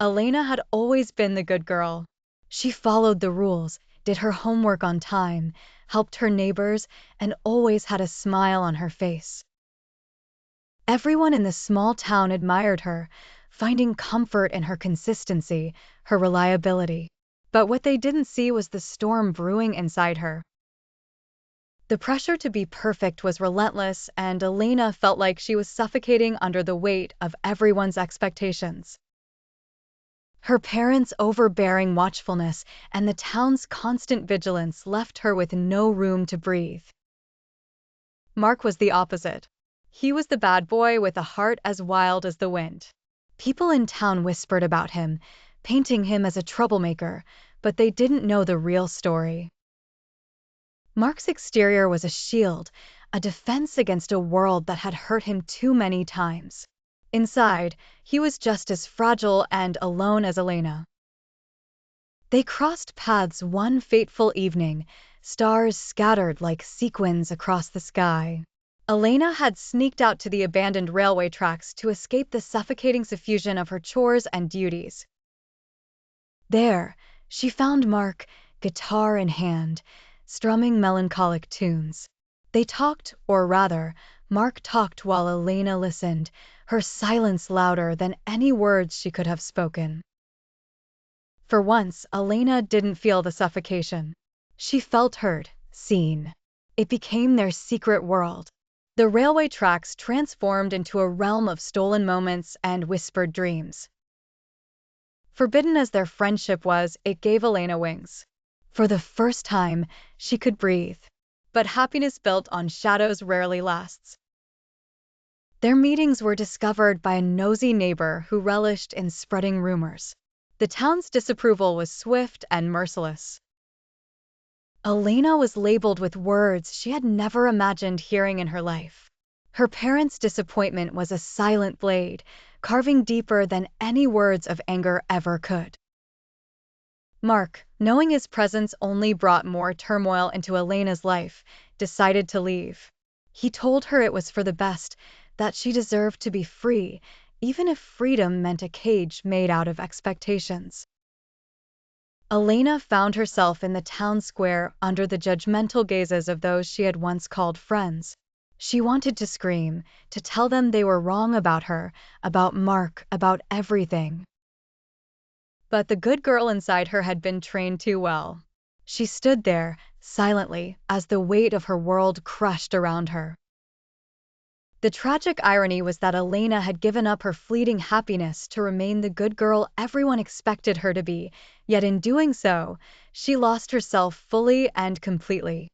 Elena had always been the good girl. She followed the rules, did her homework on time, helped her neighbors, and always had a smile on her face. Everyone in the small town admired her, finding comfort in her consistency, her reliability. But what they didn't see was the storm brewing inside her. The pressure to be perfect was relentless, and Elena felt like she was suffocating under the weight of everyone's expectations. Her parents' overbearing watchfulness and the town's constant vigilance left her with no room to breathe. Mark was the opposite. He was the bad boy with a heart as wild as the wind. People in town whispered about him, painting him as a troublemaker, but they didn't know the real story. Mark's exterior was a shield, a defense against a world that had hurt him too many times. Inside, he was just as fragile and alone as Elena. They crossed paths one fateful evening, stars scattered like sequins across the sky. Elena had sneaked out to the abandoned railway tracks to escape the suffocating suffusion of her chores and duties. There, she found Mark, guitar in hand, strumming melancholic tunes. They talked, or rather, Mark talked while Elena listened, her silence louder than any words she could have spoken. For once, Elena didn't feel the suffocation. She felt heard, seen. It became their secret world. The railway tracks transformed into a realm of stolen moments and whispered dreams. Forbidden as their friendship was, it gave Elena wings. For the first time, she could breathe. But happiness built on shadows rarely lasts. Their meetings were discovered by a nosy neighbor who relished in spreading rumors. The town's disapproval was swift and merciless. Elena was labeled with words she had never imagined hearing in her life. Her parents' disappointment was a silent blade, carving deeper than any words of anger ever could. Mark, knowing his presence only brought more turmoil into Elena's life, decided to leave. He told her it was for the best, that she deserved to be free, even if freedom meant a cage made out of expectations. Elena found herself in the town square under the judgmental gazes of those she had once called friends. She wanted to scream, to tell them they were wrong about her, about Mark, about everything. But the good girl inside her had been trained too well. She stood there, silently, as the weight of her world crushed around her. The tragic irony was that Elena had given up her fleeting happiness to remain the good girl everyone expected her to be, yet in doing so, she lost herself fully and completely.